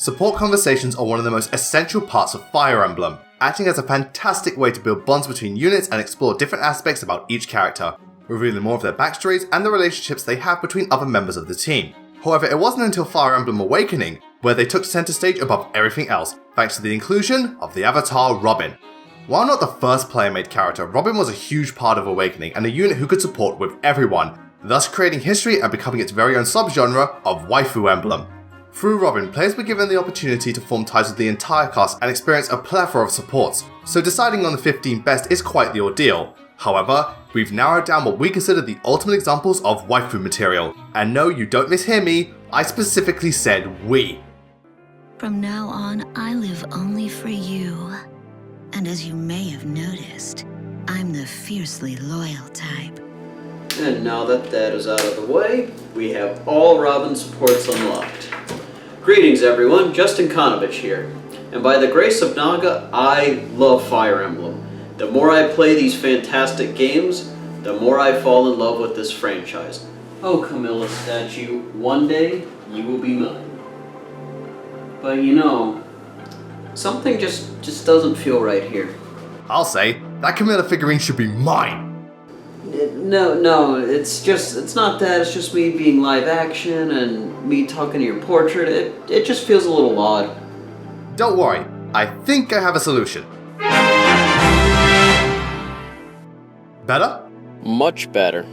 support conversations are one of the most essential parts of Fire Emblem, acting as a fantastic way to build bonds between units and explore different aspects about each character, revealing more of their backstories and the relationships they have between other members of the team. However, it wasn't until Fire Emblem Awakening where they took center stage above everything else, thanks to the inclusion of the avatar Robin. While not the first player-made character, Robin was a huge part of Awakening and a unit who could support with everyone, thus creating history and becoming its very own subgenre of waifu emblem. Through Robin, players were given the opportunity to form ties with the entire cast and experience a plethora of supports, so deciding on the 15 best is quite the ordeal. However, we've narrowed down what we consider the ultimate examples of waifu material, and no, you don't mishear me, I specifically said we. From now on, I live only for you. And as you may have noticed, I'm the fiercely loyal type. And now that that is out of the way, we have all Robin supports unlocked. Greetings everyone, Justin Konovich here. And by the grace of Naga, I love Fire Emblem. The more I play these fantastic games, the more I fall in love with this franchise. Oh Camilla statue, one day you will be mine. But you know, something just doesn't feel right here. I'll say, that Camilla figurine should be mine! No, it's not that, it's just me being live action and me talking to your portrait, it just feels a little odd. Don't worry, I think I have a solution. Better? Much better.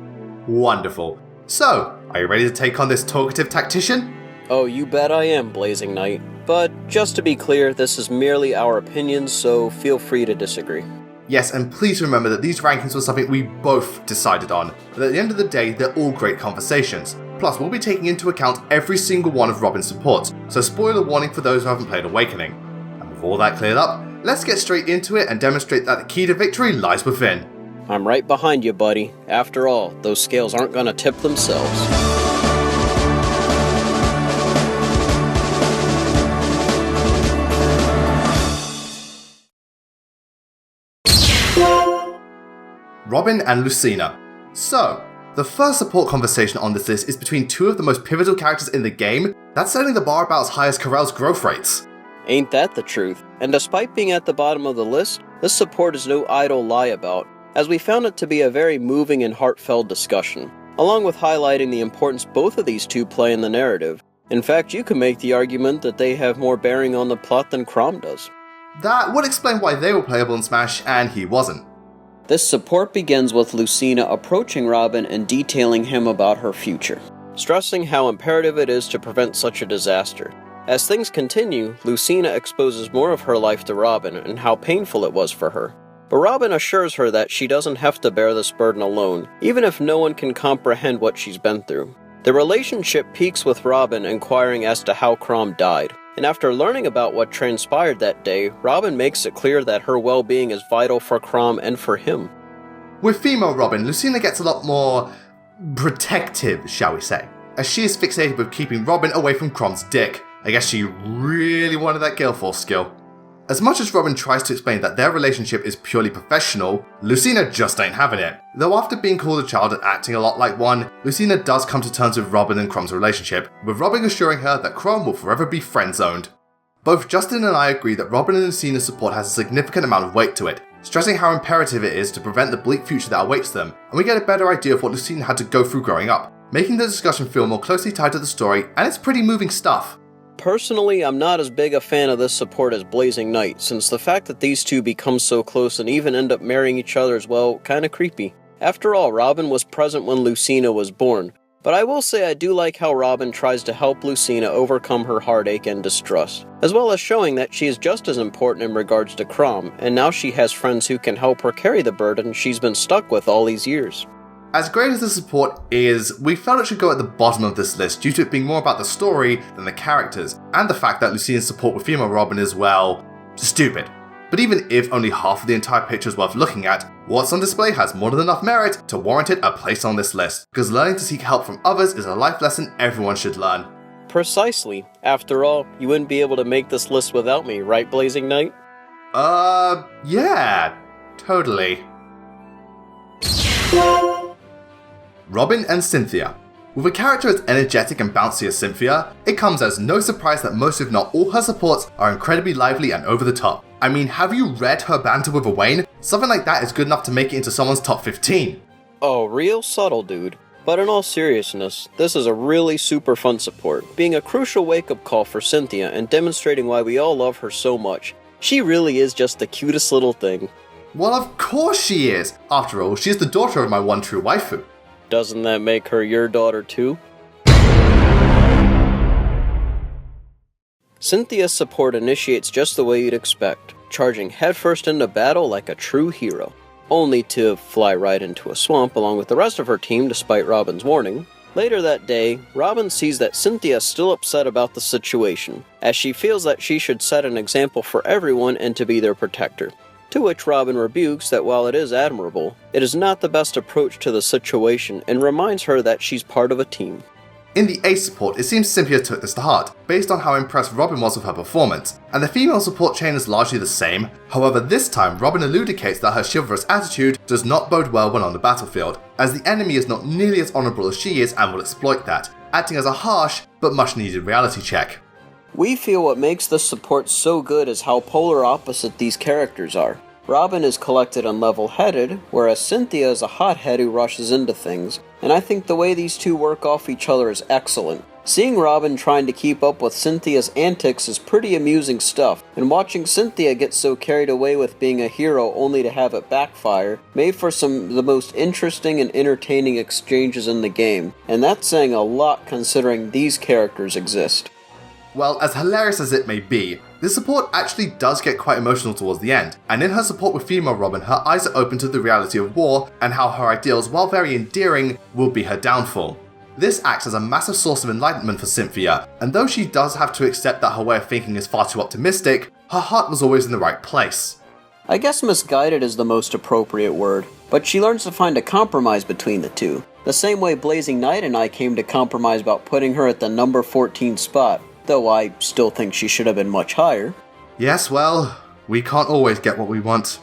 Wonderful. So, are you ready to take on this talkative tactician? Oh, you bet I am, Blazing Knight. But just to be clear, this is merely our opinions, so feel free to disagree. Yes, and please remember that these rankings were something we both decided on, but at the end of the day, they're all great conversations. Plus, we'll be taking into account every single one of Robin's supports, so spoiler warning for those who haven't played Awakening. And with all that cleared up, let's get straight into it and demonstrate that the key to victory lies within. I'm right behind you, buddy. After all, those scales aren't gonna tip themselves. Robin and Lucina. So, the first support conversation on this list is between two of the most pivotal characters in the game. That's setting the bar about as high as Corel's growth rates. Ain't that the truth? And despite being at the bottom of the list, this support is no idle lie about, as we found it to be a very moving and heartfelt discussion, along with highlighting the importance both of these two play in the narrative. In fact, you can make the argument that they have more bearing on the plot than Chrom does. That would explain why they were playable in Smash and he wasn't. This support begins with Lucina approaching Robin and detailing him about her future, stressing how imperative it is to prevent such a disaster. As things continue, Lucina exposes more of her life to Robin and how painful it was for her. But Robin assures her that she doesn't have to bear this burden alone, even if no one can comprehend what she's been through. The relationship peaks with Robin inquiring as to how Chrom died. And after learning about what transpired that day, Robin makes it clear that her well-being is vital for Chrom and for him. With female Robin, Lucina gets a lot more protective, shall we say, as she is fixated with keeping Robin away from Chrom's dick. I guess she really wanted that Gale Force skill. As much as Robin tries to explain that their relationship is purely professional, Lucina just ain't having it. Though after being called a child and acting a lot like one, Lucina does come to terms with Robin and Chrom's relationship, with Robin assuring her that Chrom will forever be friend-zoned. Both Justin and I agree that Robin and Lucina's support has a significant amount of weight to it, stressing how imperative it is to prevent the bleak future that awaits them, and we get a better idea of what Lucina had to go through growing up, making the discussion feel more closely tied to the story, and it's pretty moving stuff. Personally, I'm not as big a fan of this support as Blazing Knight, since the fact that these two become so close and even end up marrying each other is, well, kinda creepy. After all, Robin was present when Lucina was born, but I will say I do like how Robin tries to help Lucina overcome her heartache and distrust, as well as showing that she is just as important in regards to Chrom, and now she has friends who can help her carry the burden she's been stuck with all these years. As great as the support is, we felt it should go at the bottom of this list due to it being more about the story than the characters, and the fact that Lucina's support with female Robin is, well, stupid. But even if only half of the entire picture is worth looking at, what's on display has more than enough merit to warrant it a place on this list, because learning to seek help from others is a life lesson everyone should learn. Precisely. After all, you wouldn't be able to make this list without me, right, Blazing Knight? Yeah, totally. Robin and Cynthia. With a character as energetic and bouncy as Cynthia, it comes as no surprise that most if not all her supports are incredibly lively and over the top. I mean, have you read her banter with Owain? Something like that is good enough to make it into someone's top 15. Oh, real subtle, dude. But in all seriousness, this is a really super fun support, being a crucial wake-up call for Cynthia and demonstrating why we all love her so much. She really is just the cutest little thing. Well, of course she is! After all, she is the daughter of my one true waifu. Doesn't that make her your daughter too? Cynthia's support initiates just the way you'd expect, charging headfirst into battle like a true hero, only to fly right into a swamp along with the rest of her team despite Robin's warning. Later that day, Robin sees that Cynthia is still upset about the situation, as she feels that she should set an example for everyone and to be their protector. To which Robin rebukes that while it is admirable, it is not the best approach to the situation and reminds her that she's part of a team. In the ace support, it seems Cynthia took this to heart, based on how impressed Robin was with her performance, and the female support chain is largely the same. However, this time Robin elucidates that her chivalrous attitude does not bode well when on the battlefield, as the enemy is not nearly as honourable as she is and will exploit that, acting as a harsh but much needed reality check. We feel what makes this support so good is how polar opposite these characters are. Robin is collected and level-headed, whereas Cynthia is a hothead who rushes into things, and I think the way these two work off each other is excellent. Seeing Robin trying to keep up with Cynthia's antics is pretty amusing stuff, and watching Cynthia get so carried away with being a hero only to have it backfire made for some of the most interesting and entertaining exchanges in the game, and that's saying a lot considering these characters exist. Well, as hilarious as it may be, this support actually does get quite emotional towards the end, and in her support with female Robin, her eyes are open to the reality of war and how her ideals, while very endearing, will be her downfall. This acts as a massive source of enlightenment for Cynthia, and though she does have to accept that her way of thinking is far too optimistic, her heart was always in the right place. I guess misguided is the most appropriate word, but she learns to find a compromise between the two, the same way BLAZINGKNIGHT and I came to compromise about putting her at the number 14 spot. Though I still think she should have been much higher. Yes, well, we can't always get what we want.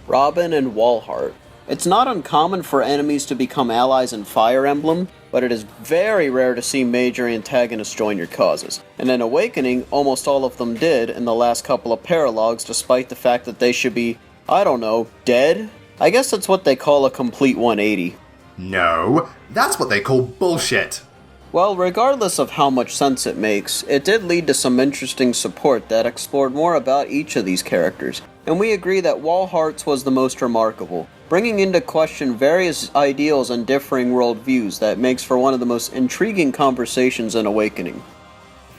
Robin and Walhart. It's not uncommon for enemies to become allies in Fire Emblem, but it is very rare to see major antagonists join your causes. And in Awakening, almost all of them did in the last couple of paralogs, despite the fact that they should be, I don't know, dead? I guess that's what they call a complete 180. No, that's what they call bullshit. Well, regardless of how much sense it makes, it did lead to some interesting support that explored more about each of these characters, and we agree that Walhart's was the most remarkable, bringing into question various ideals and differing worldviews that makes for one of the most intriguing conversations in Awakening.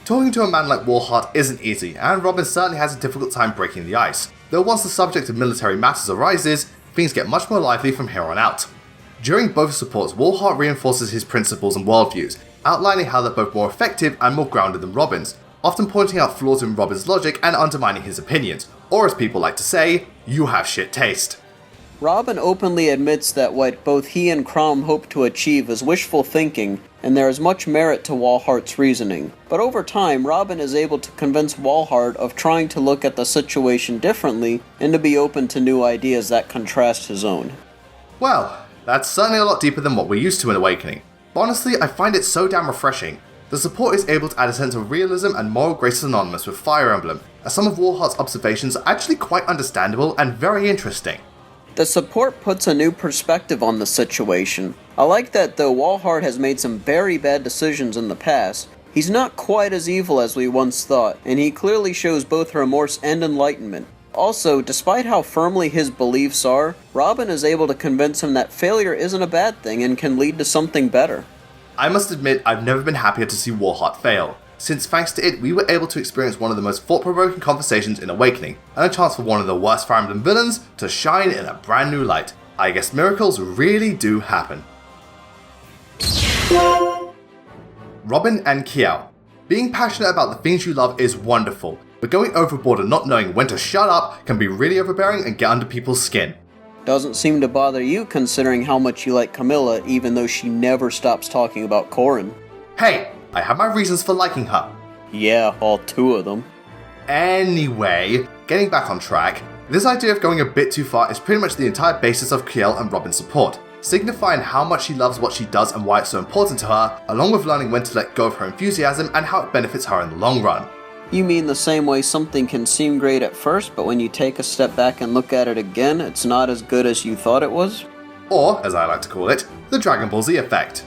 Talking to a man like Walhart isn't easy, and Robin certainly has a difficult time breaking the ice, though once the subject of military matters arises, things get much more lively from here on out. During both supports, Walhart reinforces his principles and worldviews, outlining how they're both more effective and more grounded than Robin's, often pointing out flaws in Robin's logic and undermining his opinions, or as people like to say, you have shit taste. Robin openly admits that what both he and Crom hope to achieve is wishful thinking, and there is much merit to Walhart's reasoning. But over time, Robin is able to convince Walhart of trying to look at the situation differently and to be open to new ideas that contrast his own. Well, that's certainly a lot deeper than what we're used to in Awakening. Honestly, I find it so damn refreshing. The support is able to add a sense of realism and moral grace synonymous with Fire Emblem, as some of Walhart's observations are actually quite understandable and very interesting. The support puts a new perspective on the situation. I like that though Walhart has made some very bad decisions in the past, he's not quite as evil as we once thought, and he clearly shows both remorse and enlightenment. Also, despite how firmly his beliefs are, Robin is able to convince him that failure isn't a bad thing and can lead to something better. I must admit, I've never been happier to see Walhart fail, since thanks to it we were able to experience one of the most thought-provoking conversations in Awakening, and a chance for one of the worst Fire Emblem villains to shine in a brand new light. I guess miracles really do happen. Robin and Qiao. Being passionate about the things you love is wonderful, but going overboard and not knowing when to shut up can be really overbearing and get under people's skin. Doesn't seem to bother you considering how much you like Camilla, even though she never stops talking about Corrin. Hey, I have my reasons for liking her. Yeah, all two of them. Anyway, getting back on track, this idea of going a bit too far is pretty much the entire basis of Qiao and Robin's support. signifying how much she loves what she does and why it's so important to her, along with learning when to let go of her enthusiasm and how it benefits her in the long run. You mean the same way something can seem great at first, but when you take a step back and look at it again, it's not as good as you thought it was? Or, as I like to call it, the Dragon Ball Z effect.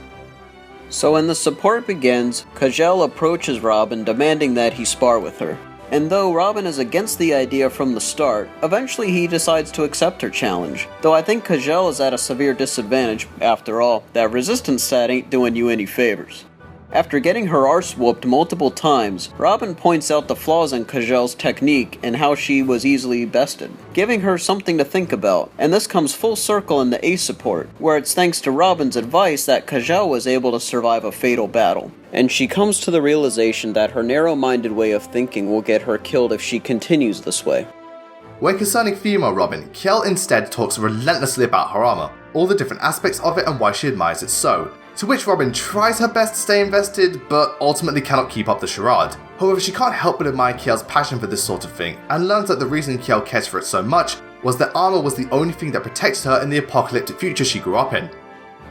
So when the support begins, Qiao approaches Robin demanding that he spar with her. And though Robin is against the idea from the start, eventually he decides to accept her challenge. Though I think Qiao is at a severe disadvantage, after all, that resistance stat ain't doing you any favors. After getting her arse whooped multiple times, Robin points out the flaws in Qiao's technique and how she was easily bested, giving her something to think about, and this comes full circle in the A support, where it's thanks to Robin's advice that Qiao was able to survive a fatal battle. And she comes to the realization that her narrow-minded way of thinking will get her killed if she continues this way. When concerning female Robin, Qiao instead talks relentlessly about her armor, all the different aspects of it and why she admires it so, to which Robin tries her best to stay invested, but ultimately cannot keep up the charade. However, she can't help but admire Qiao's passion for this sort of thing, and learns that the reason Qiao cares for it so much was that armor was the only thing that protected her in the apocalyptic future she grew up in.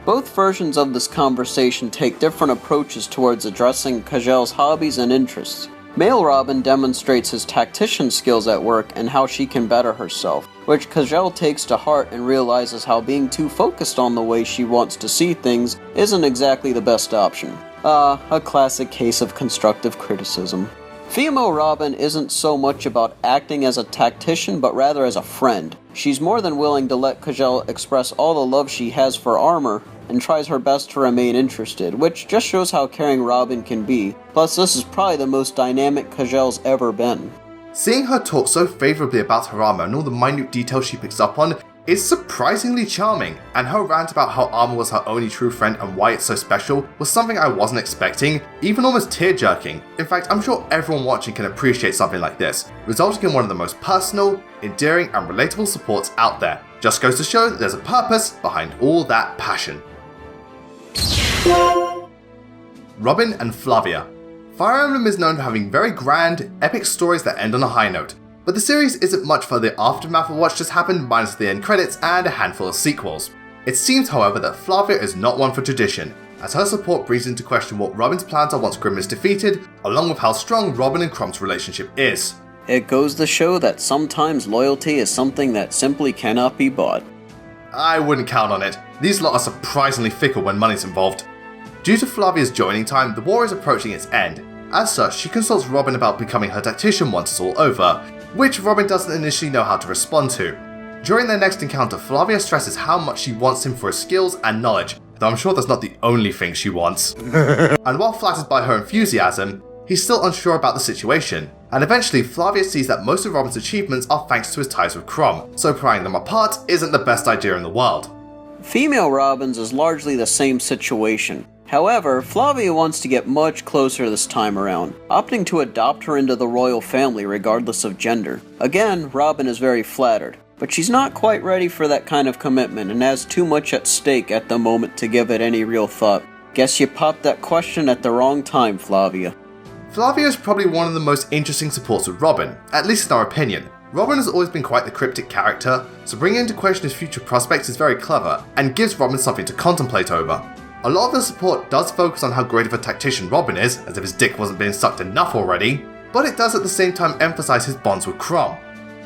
Both versions of this conversation take different approaches towards addressing Qiao's hobbies and interests. Male Robin demonstrates his tactician skills at work and how she can better herself, which Qiao takes to heart and realizes how being too focused on the way she wants to see things isn't exactly the best option. A classic case of constructive criticism. Female Robin isn't so much about acting as a tactician, but rather as a friend. She's more than willing to let Qiao express all the love she has for armor, and tries her best to remain interested, which just shows how caring Robin can be. Plus, this is probably the most dynamic Qiao's ever been. Seeing her talk so favourably about her armor and all the minute details she picks up on is surprisingly charming, and her rant about how armor was her only true friend and why it's so special was something I wasn't expecting, even almost tear-jerking. In fact, I'm sure everyone watching can appreciate something like this, resulting in one of the most personal, endearing and relatable supports out there. Just goes to show that there's a purpose behind all that passion. Robin and Flavia. Fire Emblem is known for having very grand, epic stories that end on a high note, but the series isn't much for the aftermath of what just happened minus the end credits and a handful of sequels. It seems, however, that Flavia is not one for tradition, as her support brings into question what Robin's plans are once Grimm is defeated, along with how strong Robin and Chrome's relationship is. It goes to show that sometimes loyalty is something that simply cannot be bought. I wouldn't count on it. These lot are surprisingly fickle when money's involved. Due to Flavia's joining time, the war is approaching its end. As such, she consults Robin about becoming her tactician once it's all over, which Robin doesn't initially know how to respond to. During their next encounter, Flavia stresses how much she wants him for his skills and knowledge, though I'm sure that's not the only thing she wants. And while flattered by her enthusiasm, he's still unsure about the situation, and eventually Flavia sees that most of Robin's achievements are thanks to his ties with Crom, so prying them apart isn't the best idea in the world. Female Robin's is largely the same situation. However, Flavia wants to get much closer this time around, opting to adopt her into the royal family regardless of gender. Again, Robin is very flattered, but she's not quite ready for that kind of commitment and has too much at stake at the moment to give it any real thought. Guess you popped that question at the wrong time, Flavia. Flavia is probably one of the most interesting supports with Robin, at least in our opinion. Robin has always been quite the cryptic character, so bringing into question his future prospects is very clever, and gives Robin something to contemplate over. A lot of the support does focus on how great of a tactician Robin is, as if his dick wasn't being sucked enough already, but it does at the same time emphasize his bonds with Crom.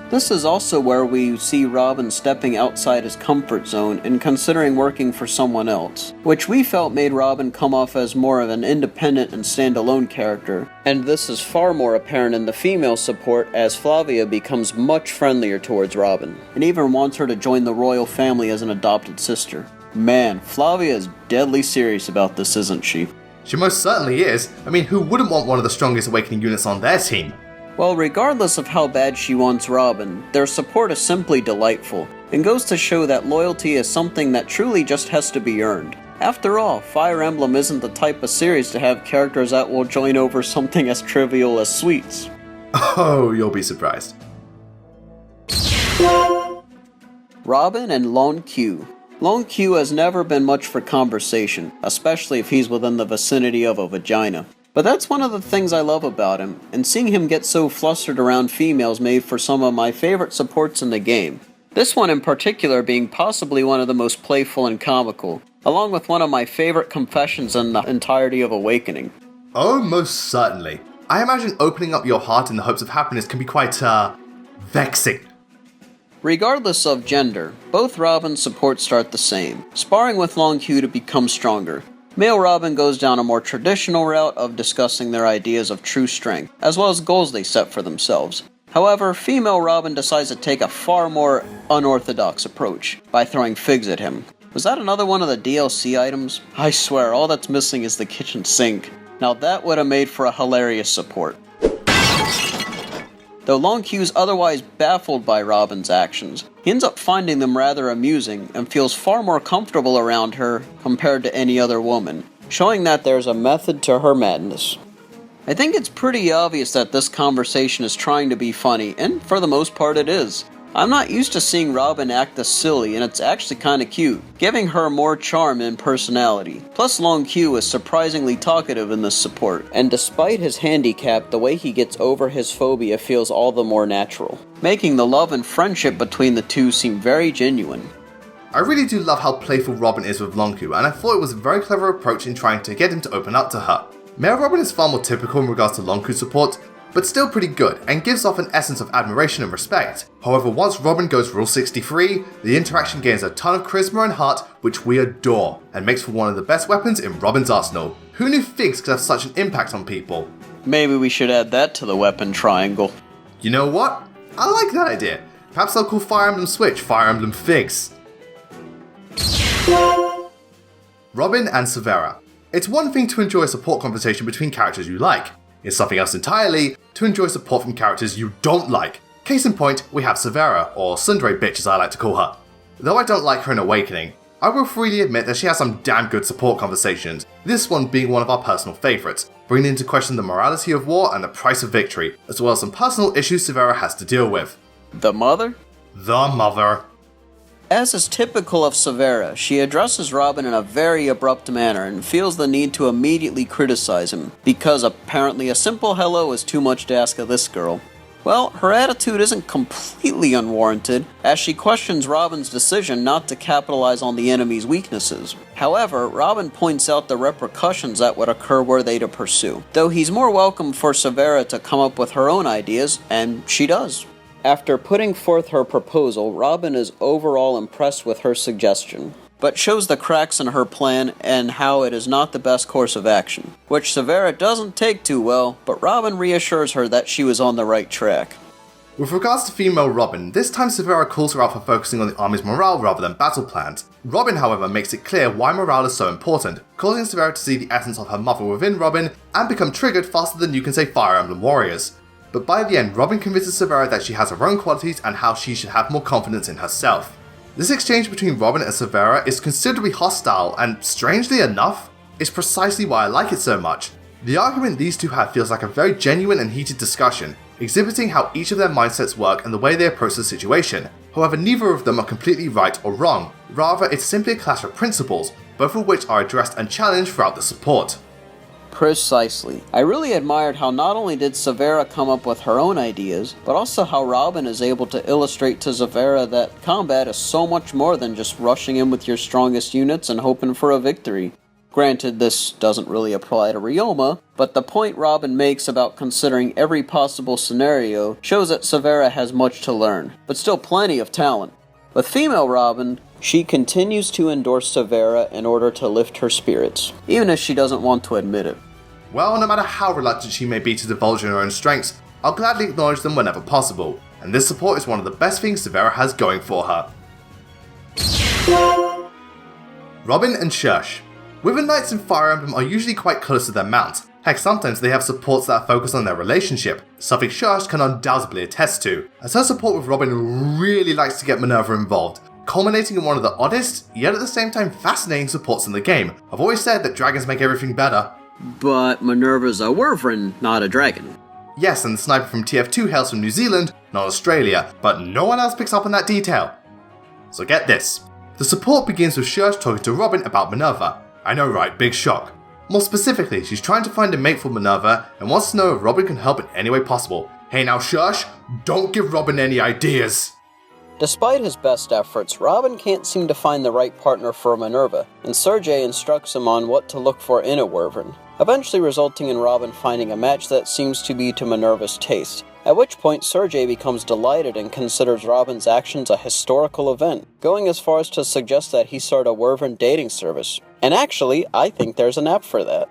This is also where we see Robin stepping outside his comfort zone and considering working for someone else, which we felt made Robin come off as more of an independent and standalone character. And this is far more apparent in the female support as Flavia becomes much friendlier towards Robin, and even wants her to join the royal family as an adopted sister. Man, Flavia is deadly serious about this, isn't she? She most certainly is. I mean, who wouldn't want one of the strongest awakening units on their team? Well, regardless of how bad she wants Robin, their support is simply delightful, and goes to show that loyalty is something that truly just has to be earned. After all, Fire Emblem isn't the type of series to have characters that will join over something as trivial as sweets. Oh, you'll be surprised. Robin and LoneQ. LoneQ has never been much for conversation, especially if he's within the vicinity of a vagina. But that's one of the things I love about him, and seeing him get so flustered around females made for some of my favorite supports in the game. This one in particular being possibly one of the most playful and comical, along with one of my favorite confessions in the entirety of Awakening. Oh, most certainly. I imagine opening up your heart in the hopes of happiness can be quite, vexing. Regardless of gender, both Robin's supports start the same, sparring with LoneQ to become stronger. Male Robin goes down a more traditional route of discussing their ideas of true strength, as well as goals they set for themselves. However, female Robin decides to take a far more unorthodox approach, by throwing figs at him. Was that another one of the DLC items? I swear, all that's missing is the kitchen sink. Now that would have made for a hilarious support. Though LoneQ's otherwise baffled by Robin's actions, he ends up finding them rather amusing and feels far more comfortable around her compared to any other woman, showing that there's a method to her madness. I think it's pretty obvious that this conversation is trying to be funny, and for the most part it is. I'm not used to seeing Robin act this silly, and it's actually kinda cute, giving her more charm and personality. Plus LoneQ is surprisingly talkative in this support, and despite his handicap, the way he gets over his phobia feels all the more natural, making the love and friendship between the two seem very genuine. I really do love how playful Robin is with LoneQ, and I thought it was a very clever approach in trying to get him to open up to her. Male Robin is far more typical in regards to LoneQ support, but still pretty good, and gives off an essence of admiration and respect. However, once Robin goes Rule 63, the interaction gains a ton of charisma and heart, which we adore, and makes for one of the best weapons in Robin's arsenal. Who knew figs could have such an impact on people? Maybe we should add that to the weapon triangle. You know what? I like that idea. Perhaps I'll call Fire Emblem Switch Fire Emblem Figs. Robin and Severa. It's one thing to enjoy a support conversation between characters you like. It's something else entirely to enjoy support from characters you don't like. Case in point, we have Severa, or Tsundere bitch as I like to call her. Though I don't like her in Awakening, I will freely admit that she has some damn good support conversations, this one being one of our personal favourites, bringing into question the morality of war and the price of victory, as well as some personal issues Severa has to deal with. The mother? The mother. As is typical of Severa, she addresses Robin in a very abrupt manner and feels the need to immediately criticize him, because apparently a simple hello is too much to ask of this girl. Well, her attitude isn't completely unwarranted, as she questions Robin's decision not to capitalize on the enemy's weaknesses. However, Robin points out the repercussions that would occur were they to pursue, though he's more welcome for Severa to come up with her own ideas, and she does. After putting forth her proposal, Robin is overall impressed with her suggestion, but shows the cracks in her plan and how it is not the best course of action, which Severa doesn't take too well, but Robin reassures her that she was on the right track. With regards to female Robin, this time Severa calls her out for focusing on the army's morale rather than battle plans. Robin, however, makes it clear why morale is so important, causing Severa to see the essence of her mother within Robin and become triggered faster than you can say Fire Emblem Warriors. But by the end, Robin convinces Severa that she has her own qualities and how she should have more confidence in herself. This exchange between Robin and Severa is considerably hostile, and strangely enough, is precisely why I like it so much. The argument these two have feels like a very genuine and heated discussion, exhibiting how each of their mindsets work and the way they approach the situation. However, neither of them are completely right or wrong, rather it's simply a clash of principles, both of which are addressed and challenged throughout the support. Precisely. I really admired how not only did Severa come up with her own ideas, but also how Robin is able to illustrate to Severa that combat is so much more than just rushing in with your strongest units and hoping for a victory. Granted, this doesn't really apply to Ryoma, but the point Robin makes about considering every possible scenario shows that Severa has much to learn, but still plenty of talent. With female Robin, she continues to endorse Severa in order to lift her spirits, even if she doesn't want to admit it. Well, no matter how reluctant she may be to divulge her own strengths, I'll gladly acknowledge them whenever possible, and this support is one of the best things Severa has going for her. Robin and Shush. Women knights in Fire Emblem are usually quite close to their mount. Heck, sometimes they have supports that focus on their relationship, something Shush can undoubtedly attest to, as her support with Robin really likes to get Minerva involved, culminating in one of the oddest, yet at the same time fascinating supports in the game. I've always said that dragons make everything better. But Minerva's a wyvern, not a dragon. Yes, and the sniper from TF2 hails from New Zealand, not Australia, but no one else picks up on that detail. So get this. The support begins with Shush talking to Robin about Minerva. I know, right, big shock. More specifically, she's trying to find a mate for Minerva and wants to know if Robin can help in any way possible. Hey now Shush, don't give Robin any ideas! Despite his best efforts, Robin can't seem to find the right partner for Minerva, and Sergei instructs him on what to look for in a wyvern, eventually resulting in Robin finding a match that seems to be to Minerva's taste, at which point Sergei becomes delighted and considers Robin's actions a historical event, going as far as to suggest that he start a wyvern dating service. And actually, I think there's an app for that.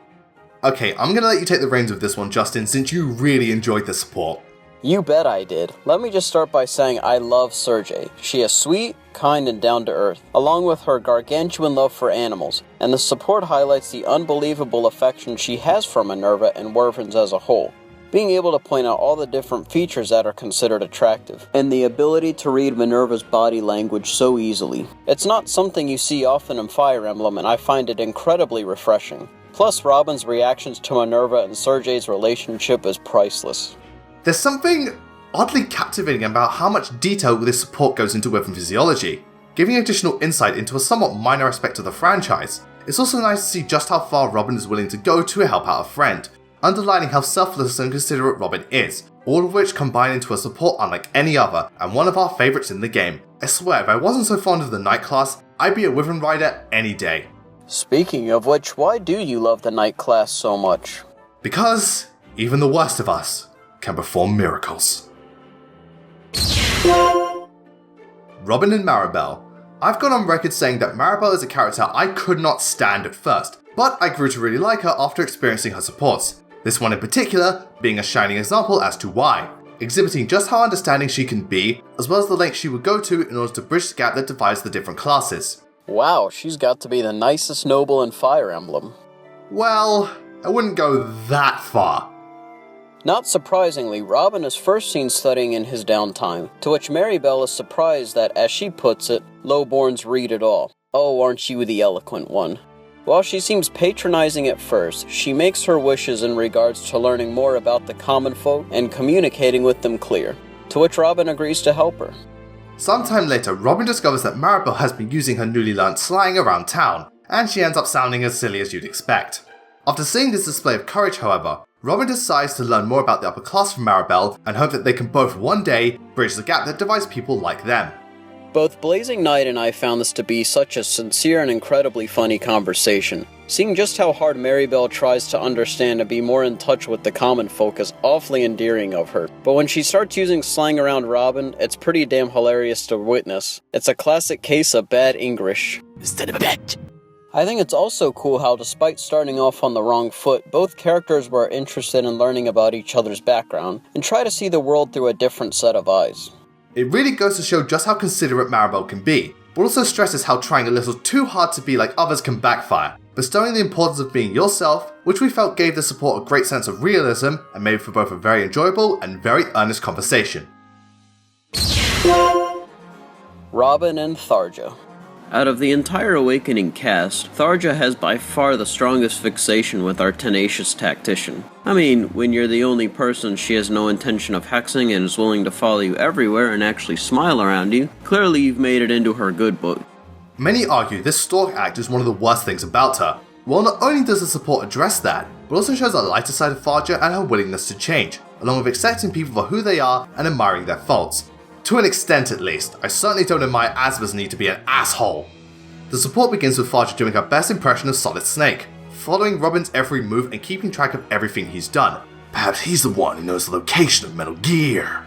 Okay, I'm gonna let you take the reins of this one, Justin, since you really enjoyed the support. You bet I did. Let me just start by saying I love Sergei. She is sweet, kind, and down to earth, along with her gargantuan love for animals, and the support highlights the unbelievable affection she has for Minerva and wyverns as a whole, being able to point out all the different features that are considered attractive, and the ability to read Minerva's body language so easily. It's not something you see often in Fire Emblem, and I find it incredibly refreshing. Plus, Robin's reactions to Minerva and Sergei's relationship is priceless. There's something oddly captivating about how much detail this support goes into wyvern physiology, giving additional insight into a somewhat minor aspect of the franchise. It's also nice to see just how far Robin is willing to go to help out a friend, underlining how selfless and considerate Robin is, all of which combine into a support unlike any other, and one of our favourites in the game. I swear, if I wasn't so fond of the Knight class, I'd be a wyvern rider any day. Speaking of which, why do you love the Knight class so much? Because even the worst of us can perform miracles. Robin and Maribel. I've gone on record saying that Maribel is a character I could not stand at first, but I grew to really like her after experiencing her supports. This one in particular being a shining example as to why, exhibiting just how understanding she can be, as well as the lengths she would go to in order to bridge the gap that divides the different classes. Wow, she's got to be the nicest noble in Fire Emblem. Well, I wouldn't go that far. Not surprisingly, Robin is first seen studying in his downtime, to which Maribel is surprised that, as she puts it, lowborns read it all. Oh, aren't you the eloquent one? While she seems patronizing at first, she makes her wishes in regards to learning more about the common folk and communicating with them clear, to which Robin agrees to help her. Sometime later, Robin discovers that Maribel has been using her newly learnt slang around town, and she ends up sounding as silly as you'd expect. After seeing this display of courage, however, Robin decides to learn more about the upper class from Maribel and hope that they can both one day bridge the gap that divides people like them. Both Blazing Knight and I found this to be such a sincere and incredibly funny conversation. Seeing just how hard Maribel tries to understand and be more in touch with the common folk is awfully endearing of her. But when she starts using slang around Robin, it's pretty damn hilarious to witness. It's a classic case of bad English. Instead of a bitch. I think it's also cool how, despite starting off on the wrong foot, both characters were interested in learning about each other's background and try to see the world through a different set of eyes. It really goes to show just how considerate Maribel can be, but also stresses how trying a little too hard to be like others can backfire, bestowing the importance of being yourself, which we felt gave the support a great sense of realism and made for both a very enjoyable and very earnest conversation. Robin and Darja. Out of the entire Awakening cast, Darja has by far the strongest fixation with our tenacious tactician. I mean, when you're the only person she has no intention of hexing and is willing to follow you everywhere and actually smile around you, clearly you've made it into her good book. Many argue this stalk act is one of the worst things about her. Well, not only does the support address that, but also shows a lighter side of Darja and her willingness to change, along with accepting people for who they are and admiring their faults. To an extent at least, I certainly don't admire Asma's need to be an asshole. The support begins with Darja doing her best impression of Solid Snake, following Robin's every move and keeping track of everything he's done. Perhaps he's the one who knows the location of Metal Gear.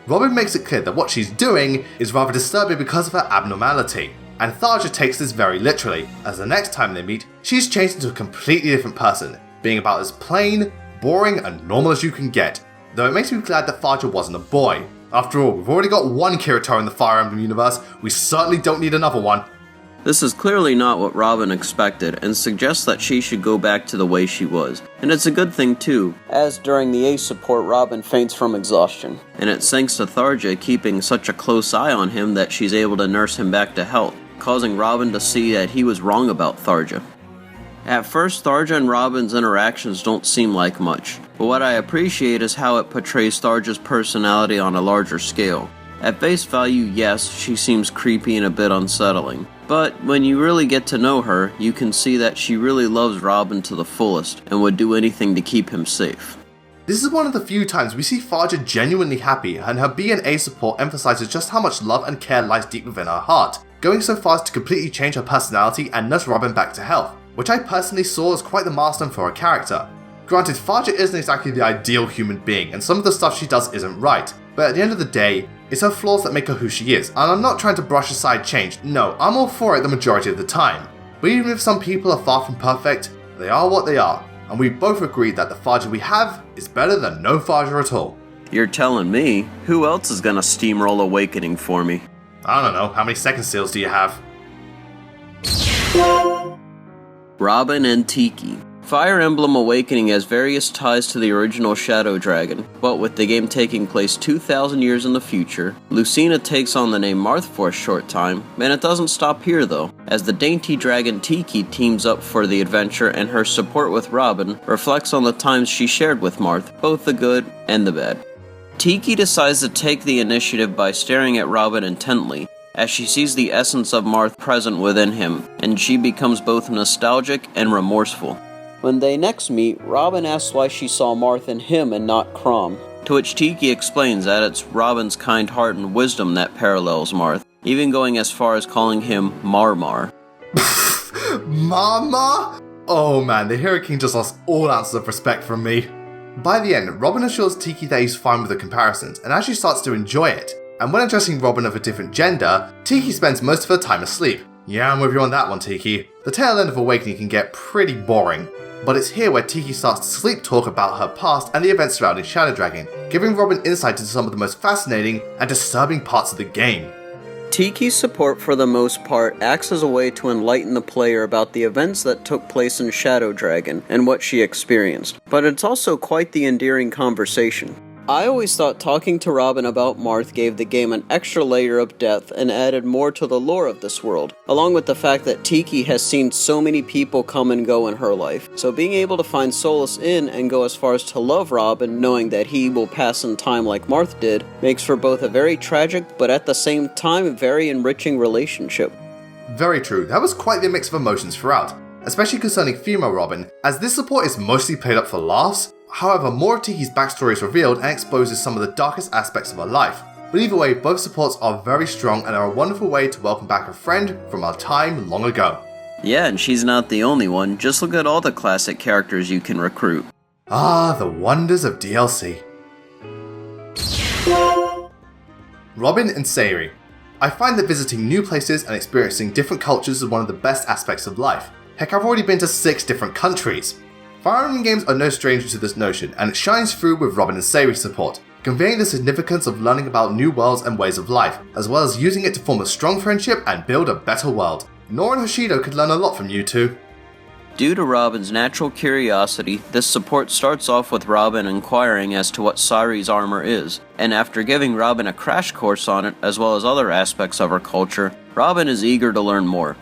Robin makes it clear that what she's doing is rather disturbing because of her abnormality, and Darja takes this very literally, as the next time they meet, she's changed into a completely different person, being about as plain, boring, and normal as you can get, though it makes me glad that Darja wasn't a boy. After all, we've already got one Kirito in the Fire Emblem universe, we certainly don't need another one. This is clearly not what Robin expected, and suggests that she should go back to the way she was. And it's a good thing too, as during the Ace support Robin faints from exhaustion. And it's thanks to Darja keeping such a close eye on him that she's able to nurse him back to health, causing Robin to see that he was wrong about Darja. At first, Darja and Robin's interactions don't seem like much, but what I appreciate is how it portrays Darja's personality on a larger scale. At face value, yes, she seems creepy and a bit unsettling, but when you really get to know her, you can see that she really loves Robin to the fullest and would do anything to keep him safe. This is one of the few times we see Tharja genuinely happy, and her B and A support emphasizes just how much love and care lies deep within her heart, going so far as to completely change her personality and nurse Robin back to health, which I personally saw as quite the milestone for her character. Granted, Tharja isn't exactly the ideal human being, and some of the stuff she does isn't right, but at the end of the day, it's her flaws that make her who she is, and I'm not trying to brush aside change, no, I'm all for it the majority of the time. But even if some people are far from perfect, they are what they are, and we both agree that the Tharja we have is better than no Tharja at all. You're telling me? Who else is gonna steamroll Awakening for me? I don't know, how many second seals do you have? Robin and Tiki. Fire Emblem Awakening has various ties to the original Shadow Dragon, but with the game taking place 2,000 years in the future, Lucina takes on the name Marth for a short time, and it doesn't stop here though, as the dainty dragon Tiki teams up for the adventure and her support with Robin reflects on the times she shared with Marth, both the good and the bad. Tiki decides to take the initiative by staring at Robin intently, as she sees the essence of Marth present within him, and she becomes both nostalgic and remorseful. When they next meet, Robin asks why she saw Marth in him and not Crom, to which Tiki explains that it's Robin's kind heart and wisdom that parallels Marth, even going as far as calling him Marmar. Mama? Oh man, the Hero King just lost all ounces of respect from me. By the end, Robin assures Tiki that he's fine with the comparisons, and actually starts to enjoy it. And when addressing Robin of a different gender, Tiki spends most of her time asleep. Yeah, I'm with you on that one, Tiki. The tail end of Awakening can get pretty boring, but it's here where Tiki starts to sleep talk about her past and the events surrounding Shadow Dragon, giving Robin insight into some of the most fascinating and disturbing parts of the game. Tiki's support for the most part acts as a way to enlighten the player about the events that took place in Shadow Dragon and what she experienced, but it's also quite the endearing conversation. I always thought talking to Robin about Marth gave the game an extra layer of depth and added more to the lore of this world, along with the fact that Tiki has seen so many people come and go in her life, so being able to find solace in and go as far as to love Robin knowing that he will pass in time like Marth did, makes for both a very tragic but at the same time very enriching relationship. Very true, that was quite the mix of emotions throughout, especially concerning female Robin, as this support is mostly played up for laughs. However, more of Tiki's backstory is revealed and exposes some of the darkest aspects of her life. But either way, both supports are very strong and are a wonderful way to welcome back a friend from our time long ago. Yeah, and she's not the only one, just look at all the classic characters you can recruit. Ah, the wonders of DLC. Robin and Siri. I find that visiting new places and experiencing different cultures is one of the best aspects of life. Heck, I've already been to 6 different countries. Fire Emblem games are no stranger to this notion, and it shines through with Robin and Sari's support, conveying the significance of learning about new worlds and ways of life, as well as using it to form a strong friendship and build a better world. Nora and Hoshido could learn a lot from you two. Due to Robin's natural curiosity, this support starts off with Robin inquiring as to what Sari's armor is, and after giving Robin a crash course on it, as well as other aspects of her culture, Robin is eager to learn more.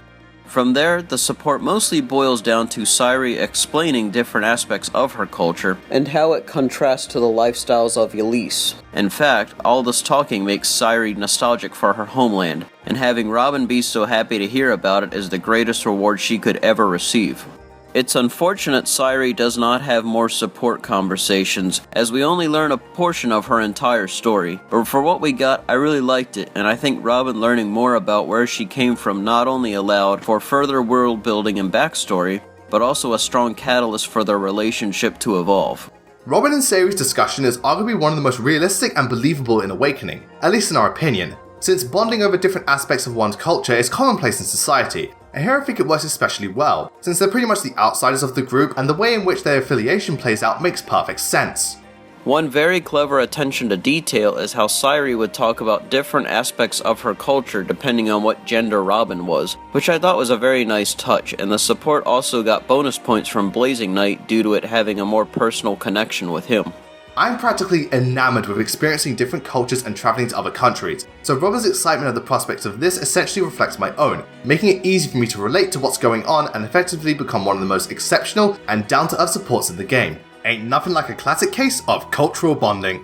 From there, the support mostly boils down to Siri explaining different aspects of her culture and how it contrasts to the lifestyles of Elise. In fact, all this talking makes Siri nostalgic for her homeland, and having Robin be so happy to hear about it is the greatest reward she could ever receive. It's unfortunate Siri does not have more support conversations, as we only learn a portion of her entire story, but for what we got, I really liked it, and I think Robin learning more about where she came from not only allowed for further world building and backstory, but also a strong catalyst for their relationship to evolve. Robin and Sari's discussion is arguably one of the most realistic and believable in Awakening, at least in our opinion, since bonding over different aspects of one's culture is commonplace in society. And here I think it works especially well, since they're pretty much the outsiders of the group and the way in which their affiliation plays out makes perfect sense. One very clever attention to detail is how Siri would talk about different aspects of her culture depending on what gender Robin was, which I thought was a very nice touch, and the support also got bonus points from BLAZINGKNIGHT due to it having a more personal connection with him. I'm practically enamored with experiencing different cultures and traveling to other countries, so Robin's excitement at the prospects of this essentially reflects my own, making it easy for me to relate to what's going on and effectively become one of the most exceptional and down-to-earth supports in the game. Ain't nothing like a classic case of cultural bonding.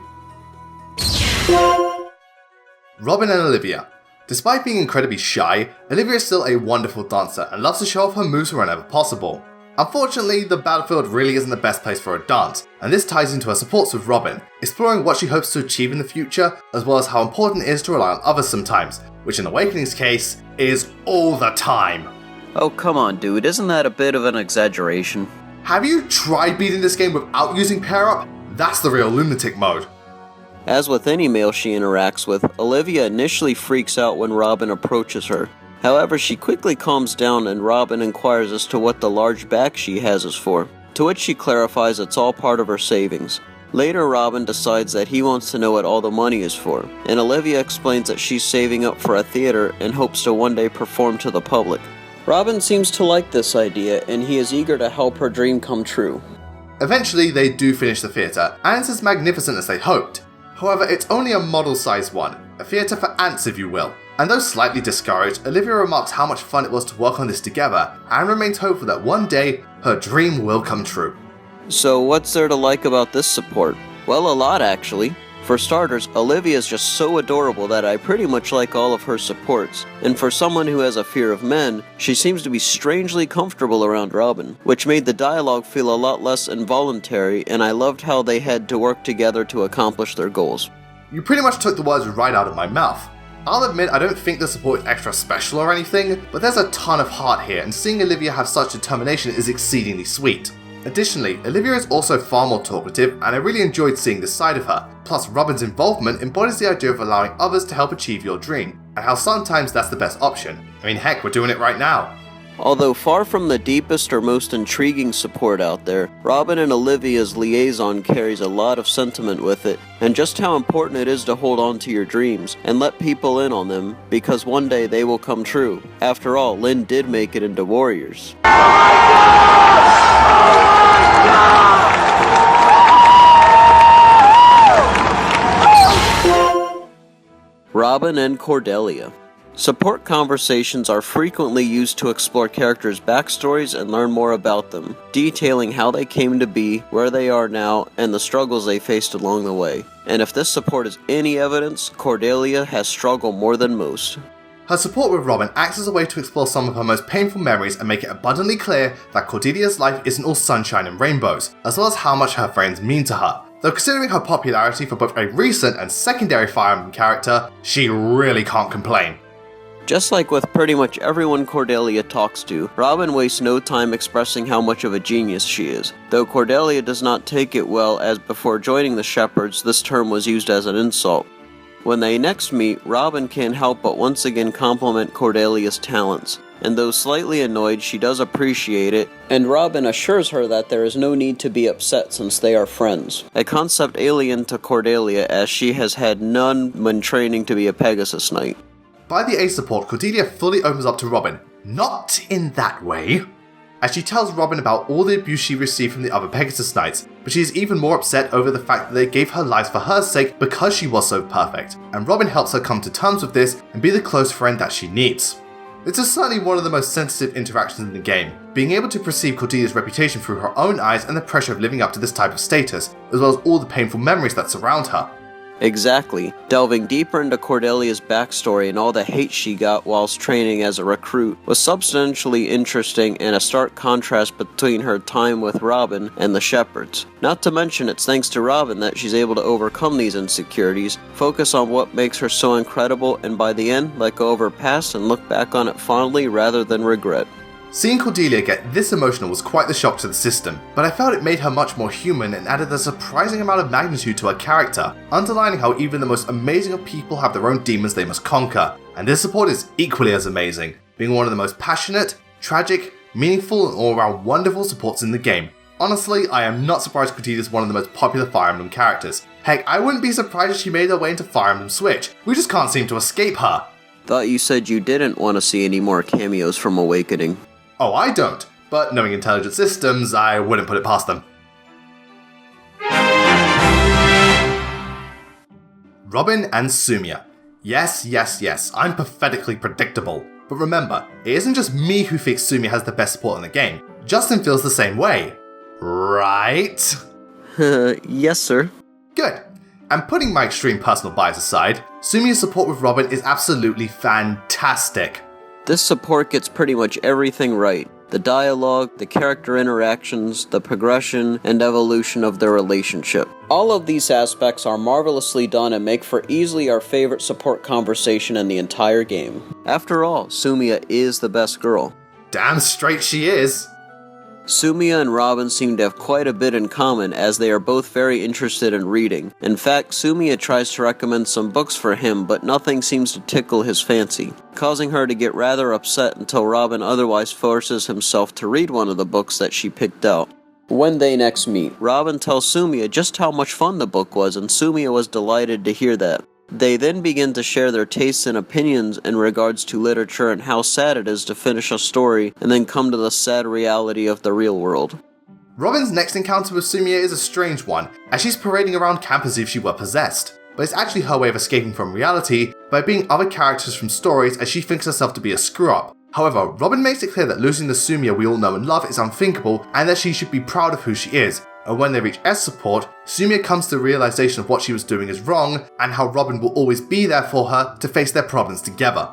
Robin and Olivia. Despite being incredibly shy, Olivia is still a wonderful dancer and loves to show off her moves whenever possible. Unfortunately, the battlefield really isn't the best place for a dance, and this ties into her supports with Robin, exploring what she hopes to achieve in the future, as well as how important it is to rely on others sometimes, which in Awakening's case, is all the time. Oh, come on, dude, isn't that a bit of an exaggeration? Have you tried beating this game without using pair up? That's the real lunatic mode. As with any male she interacts with, Olivia initially freaks out when Robin approaches her. However, she quickly calms down and Robin inquires as to what the large bag she has is for, to which she clarifies it's all part of her savings. Later, Robin decides that he wants to know what all the money is for, and Olivia explains that she's saving up for a theater and hopes to one day perform to the public. Robin seems to like this idea, and he is eager to help her dream come true. Eventually, they do finish the theatre, and it's as magnificent as they hoped. However, it's only a model-sized one, a theatre for ants if you will. And though slightly discouraged, Olivia remarks how much fun it was to work on this together, and remains hopeful that one day, her dream will come true. So what's there to like about this support? Well, a lot actually. For starters, Olivia is just so adorable that I pretty much like all of her supports, and for someone who has a fear of men, she seems to be strangely comfortable around Robin, which made the dialogue feel a lot less involuntary, and I loved how they had to work together to accomplish their goals. You pretty much took the words right out of my mouth. I'll admit I don't think the support is extra special or anything, but there's a ton of heart here, and seeing Olivia have such determination is exceedingly sweet. Additionally, Olivia is also far more talkative, and I really enjoyed seeing this side of her. Plus, Robin's involvement embodies the idea of allowing others to help achieve your dream, and how sometimes that's the best option. I mean, heck, we're doing it right now. Although far from the deepest or most intriguing support out there, Robin and Olivia's liaison carries a lot of sentiment with it, and just how important it is to hold on to your dreams, and let people in on them, because one day they will come true. After all, Lynn did make it into Warriors. Robin and Cordelia. Support conversations are frequently used to explore characters' backstories and learn more about them, detailing how they came to be, where they are now, and the struggles they faced along the way. And if this support is any evidence, Cordelia has struggled more than most. Her support with Robin acts as a way to explore some of her most painful memories and make it abundantly clear that Cordelia's life isn't all sunshine and rainbows, as well as how much her friends mean to her. Though considering her popularity for both a recent and secondary Fire Emblem character, she really can't complain. Just like with pretty much everyone Cordelia talks to, Robin wastes no time expressing how much of a genius she is, though Cordelia does not take it well, as before joining the Shepherds this term was used as an insult. When they next meet, Robin can't help but once again compliment Cordelia's talents, and though slightly annoyed, she does appreciate it, and Robin assures her that there is no need to be upset since they are friends, a concept alien to Cordelia as she has had none when training to be a Pegasus Knight. By the A support, Cordelia fully opens up to Robin, not in that way, as she tells Robin about all the abuse she received from the other Pegasus Knights, but she is even more upset over the fact that they gave her lives for her sake because she was so perfect, and Robin helps her come to terms with this and be the close friend that she needs. This is certainly one of the most sensitive interactions in the game, being able to perceive Cordelia's reputation through her own eyes and the pressure of living up to this type of status, as well as all the painful memories that surround her. Exactly. Delving deeper into Cordelia's backstory and all the hate she got whilst training as a recruit was substantially interesting and a stark contrast between her time with Robin and the Shepherds. Not to mention it's thanks to Robin that she's able to overcome these insecurities, focus on what makes her so incredible, and by the end, let go of her past and look back on it fondly rather than regret. Seeing Cordelia get this emotional was quite the shock to the system, but I felt it made her much more human and added a surprising amount of magnitude to her character, underlining how even the most amazing of people have their own demons they must conquer, and this support is equally as amazing, being one of the most passionate, tragic, meaningful and all-around wonderful supports in the game. Honestly, I am not surprised Cordelia is one of the most popular Fire Emblem characters. Heck, I wouldn't be surprised if she made her way into Fire Emblem Switch. We just can't seem to escape her. Thought you said you didn't want to see any more cameos from Awakening. Oh, I don't, but knowing intelligent systems, I wouldn't put it past them. Robin and Soumya. Yes, I'm pathetically predictable. But remember, it isn't just me who thinks Soumya has the best support in the game. Justin feels the same way. Right? Yes, sir. Good. And putting my extreme personal bias aside, Soumya's support with Robin is absolutely fantastic. This support gets pretty much everything right. the dialogue, the character interactions, the progression, and evolution of their relationship. All of these aspects are marvelously done and make for easily our favorite support conversation in the entire game. After all, Soumya is the best girl. Damn straight she is! Soumya and Robin seem to have quite a bit in common, as they are both very interested in reading. In fact, Soumya tries to recommend some books for him, but nothing seems to tickle his fancy, causing her to get rather upset until Robin otherwise forces himself to read one of the books that she picked out. When they next meet, Robin tells Soumya just how much fun the book was, and Soumya was delighted to hear that. They then begin to share their tastes and opinions in regards to literature and how sad it is to finish a story and then come to the sad reality of the real world. Robin's next encounter with Soumya is a strange one, as she's parading around camp as if she were possessed. But it's actually her way of escaping from reality by being other characters from stories, as she thinks herself to be a screw-up. However, Robin makes it clear that losing the Soumya we all know and love is unthinkable, and that she should be proud of who she is. And when they reach S support, Soumya comes to the realization of what she was doing is wrong, and how Robin will always be there for her to face their problems together.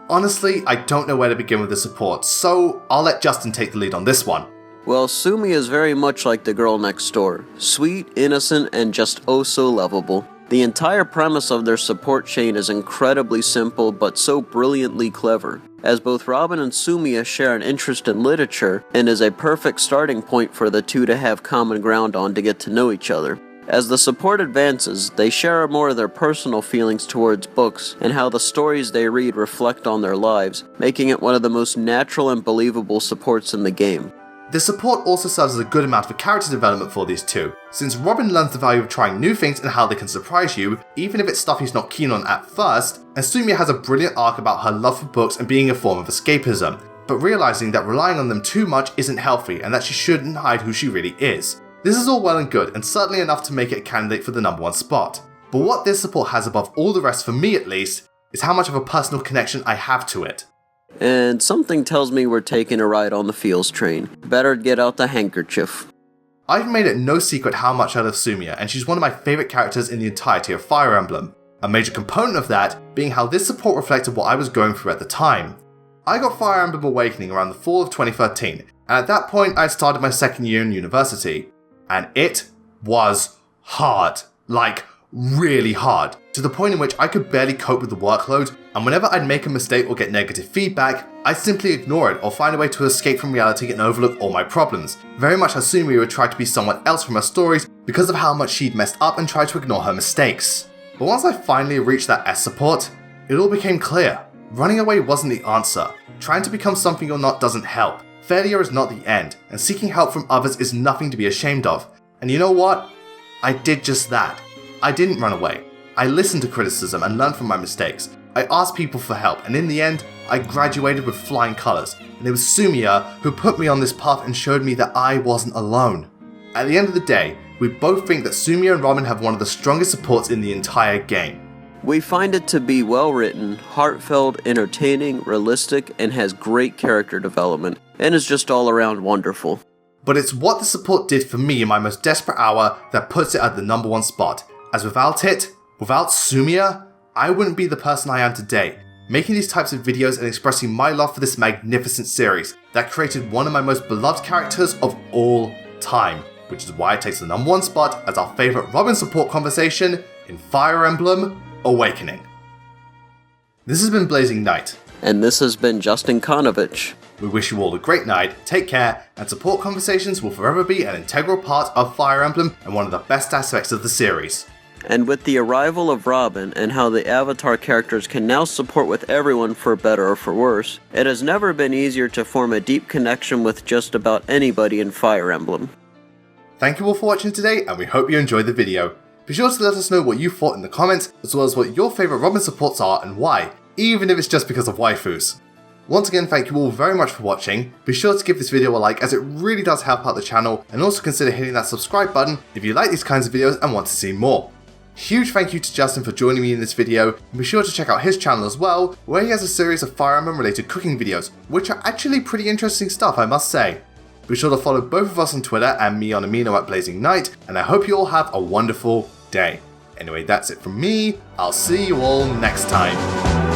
Honestly, I don't know where to begin with the support, so I'll let Justin take the lead on this one. Well, Soumya is very much like the girl next door. Sweet, innocent, and just oh so lovable. The entire premise of their support chain is incredibly simple but so brilliantly clever, as both Robin and Soumya share an interest in literature and is a perfect starting point for the two to have common ground on to get to know each other. As the support advances, they share more of their personal feelings towards books and how the stories they read reflect on their lives, making it one of the most natural and believable supports in the game. The support also serves as a good amount of character development for these two, since Robin learns the value of trying new things and how they can surprise you, even if it's stuff he's not keen on at first, and Soumya has a brilliant arc about her love for books and being a form of escapism, but realizing that relying on them too much isn't healthy and that she shouldn't hide who she really is. This is all well and good, and certainly enough to make it a candidate for the #1 spot. But what this support has above all the rest, for me at least, is how much of a personal connection I have to it. And something tells me we're taking a ride on the feels train. Better get out the handkerchief. I've made it no secret how much I love Soumya, and she's one of my favourite characters in the entirety of Fire Emblem. A major component of that being how this support reflected what I was going through at the time. I got Fire Emblem Awakening around the fall of 2013, and at that point I had started my second year in university. And it was hard. Like, really hard. To the point in which I could barely cope with the workload, and whenever I'd make a mistake or get negative feedback, I'd simply ignore it or find a way to escape from reality and overlook all my problems. Very much as Soumya would try to be someone else from her stories because of how much she'd messed up and tried to ignore her mistakes. But once I finally reached that S support, it all became clear. Running away wasn't the answer. Trying to become something you're not doesn't help. Failure is not the end, and seeking help from others is nothing to be ashamed of. And you know what? I did just that. I didn't run away. I listened to criticism and learned from my mistakes. I asked people for help, and in the end, I graduated with flying colours. And it was Soumya who put me on this path and showed me that I wasn't alone. At the end of the day, we both think that Soumya and Robin have one of the strongest supports in the entire game. We find it to be well written, heartfelt, entertaining, realistic, and has great character development, and is just all around wonderful. But it's what the support did for me in my most desperate hour that puts it at the #1 spot, as without it, without Soumya, I wouldn't be the person I am today, making these types of videos and expressing my love for this magnificent series that created one of my most beloved characters of all time, which is why it takes the #1 spot as our favourite Robin support conversation in Fire Emblem Awakening. This has been Blazing Knight. And this has been Justin Konovich. We wish you all a great night, take care, and support conversations will forever be an integral part of Fire Emblem and one of the best aspects of the series. And with the arrival of Robin and how the Avatar characters can now support with everyone for better or for worse, it has never been easier to form a deep connection with just about anybody in Fire Emblem. Thank you all for watching today, and we hope you enjoyed the video. Be sure to let us know what you thought in the comments, as well as what your favourite Robin supports are and why, even if it's just because of waifus. Once again, thank you all very much for watching. Be sure to give this video a like, as it really does help out the channel, and also consider hitting that subscribe button if you like these kinds of videos and want to see more. Huge thank you to Justin for joining me in this video, and be sure to check out his channel as well, where he has a series of Fire Emblem related cooking videos, which are actually pretty interesting stuff, I must say. Be sure to follow both of us on Twitter and me on Amino at BLAZINGKNIGHT, and I hope you all have a wonderful day. Anyway, that's it from me. I'll see you all next time.